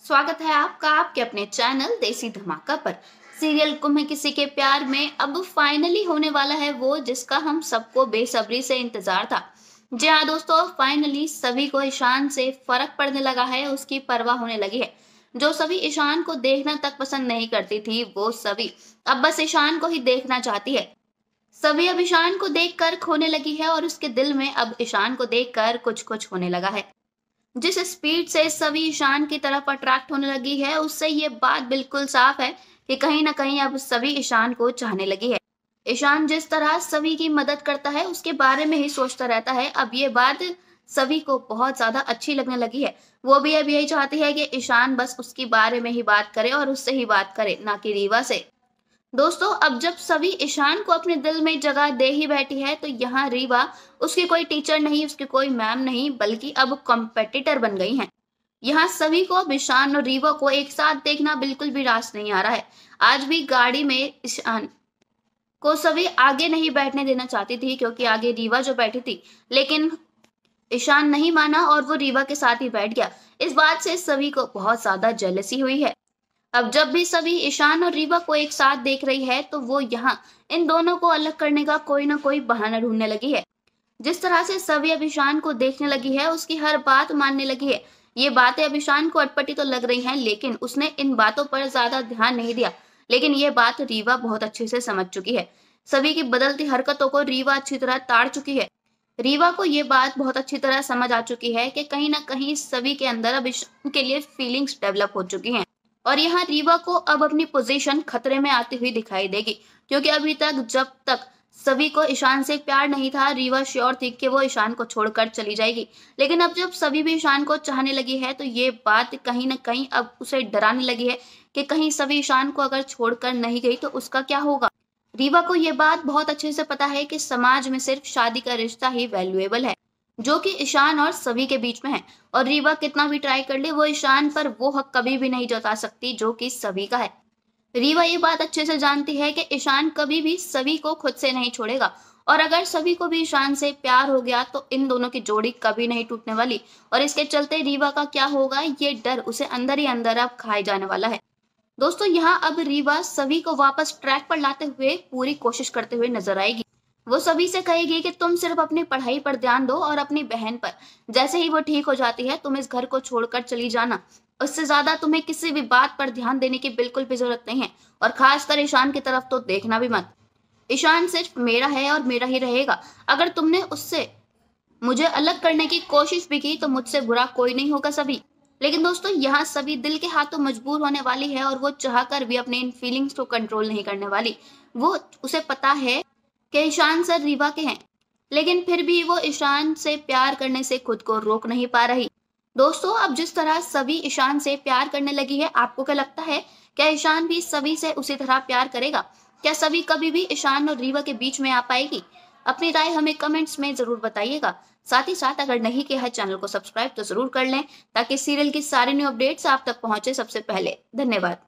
स्वागत है आपका आपके अपने चैनल देसी धमाका पर। सीरियल गुम है किसी के प्यार में अब फाइनली होने वाला है वो जिसका हम सबको बेसब्री से इंतजार था। जी हाँ दोस्तों, फाइनली सभी को ईशान से फर्क पड़ने लगा है, उसकी परवाह होने लगी है। जो सभी ईशान को देखना तक पसंद नहीं करती थी, वो सभी अब बस ईशान को ही देखना चाहती है। सभी अब ईशान को देखकर खोने लगी है और उसके दिल में अब ईशान को देखकर कुछ कुछ होने लगा है। जिस स्पीड से सभी ईशान की तरफ अट्रैक्ट होने लगी है, उससे ये बात बिल्कुल साफ है कि कहीं ना कहीं अब सभी ईशान को चाहने लगी है। ईशान जिस तरह सभी की मदद करता है, उसके बारे में ही सोचता रहता है। अब ये बात सभी को बहुत ज्यादा अच्छी लगने लगी है। वो भी अब यही चाहती है कि ईशान बस उसके बारे में ही बात करे और उससे ही बात करे, ना कि रीवा से। दोस्तों, अब जब सभी ईशान को अपने दिल में जगह दे ही बैठी है, तो यहाँ रीवा उसकी कोई टीचर नहीं, उसकी कोई मैम नहीं, बल्कि अब कॉम्पिटिटर बन गई हैं। यहाँ सभी को अब ईशान और रीवा को एक साथ देखना बिल्कुल भी रास नहीं आ रहा है। आज भी गाड़ी में ईशान को सभी आगे नहीं बैठने देना चाहती थी, क्योंकि आगे रीवा जो बैठी थी, लेकिन ईशान नहीं माना और वो रीवा के साथ ही बैठ गया। इस बात से सभी को बहुत ज्यादा जेलसी हुई है। अब जब भी सभी ईशान और रीवा को एक साथ देख रही है, तो वो यहाँ इन दोनों को अलग करने का कोई ना कोई बहाना ढूंढने लगी है। जिस तरह से सभी अब ईशान को देखने लगी है, उसकी हर बात मानने लगी है। ये बातें अब ईशान को अटपटी तो लग रही हैं, लेकिन उसने इन बातों पर ज्यादा ध्यान नहीं दिया। लेकिन ये बात रीवा बहुत अच्छे से समझ चुकी है। सभी की बदलती हरकतों को रीवा अच्छी तरह ताड़ चुकी है। रीवा को ये बात बहुत अच्छी तरह समझ आ चुकी है कि कहीं ना कहीं सभी के अंदर अब ईशान के लिए फीलिंग्स डेवलप हो चुकी हैं। और यहाँ रीवा को अब अपनी पोजीशन खतरे में आती हुई दिखाई देगी, क्योंकि अभी तक जब तक सभी को ईशान से प्यार नहीं था, रीवा श्योर थी कि वो ईशान को छोड़कर चली जाएगी। लेकिन अब जब सभी भी ईशान को चाहने लगी है, तो ये बात कहीं ना कहीं अब उसे डराने लगी है कि कहीं सभी ईशान को अगर छोड़कर नहीं गई तो उसका क्या होगा। रीवा को ये बात बहुत अच्छे से पता है कि समाज में सिर्फ शादी का रिश्ता ही वैल्यूएबल है, जो कि ईशान और सभी के बीच में है। और रीवा कितना भी ट्राई कर ले, वो ईशान पर वो हक कभी भी नहीं जता सकती जो कि सभी का है। रीवा ये बात अच्छे से जानती है कि ईशान कभी भी सभी को खुद से नहीं छोड़ेगा, और अगर सभी को भी ईशान से प्यार हो गया तो इन दोनों की जोड़ी कभी नहीं टूटने वाली। और इसके चलते रीवा का क्या होगा, ये डर उसे अंदर ही अंदर अब खाए जाने वाला है। दोस्तों, यहाँ अब रीवा सभी को वापस ट्रैक पर लाते हुए पूरी कोशिश करते हुए नजर आएगी। वो सभी से कहेगी कि तुम सिर्फ अपनी पढ़ाई पर ध्यान दो और अपनी बहन पर। जैसे ही वो ठीक हो जाती है, तुम इस घर को छोड़कर चली जाना। उससे ज्यादा तुम्हें किसी भी बात पर ध्यान देने की बिल्कुल भी जरूरत नहीं है, और खासकर ईशान की तरफ तो देखना भी मत। ईशान सिर्फ मेरा है और मेरा ही रहेगा। अगर तुमने उससे मुझे अलग करने की कोशिश भी की, तो मुझसे बुरा कोई नहीं होगा सभी। लेकिन दोस्तों, यहाँ सभी दिल के हाथों मजबूर होने वाली है, और वो चाहकर भी अपने इन फीलिंग्स को कंट्रोल नहीं करने वाली। वो उसे पता है कि ईशान सर रीवा के हैं, लेकिन फिर भी वो ईशान से प्यार करने से खुद को रोक नहीं पा रही। दोस्तों, अब जिस तरह सभी ईशान से प्यार करने लगी है, आपको क्या लगता है, क्या ईशान भी सभी से उसी तरह प्यार करेगा? क्या सभी कभी भी ईशान और रीवा के बीच में आ पाएगी? अपनी राय हमें कमेंट्स में जरूर बताइएगा। साथ ही साथ अगर नहीं किया है चैनल को सब्सक्राइब तो जरूर कर लें, ताकि सीरियल की सारी न्यू अपडेट्स आप तक पहुंचे सबसे पहले। धन्यवाद।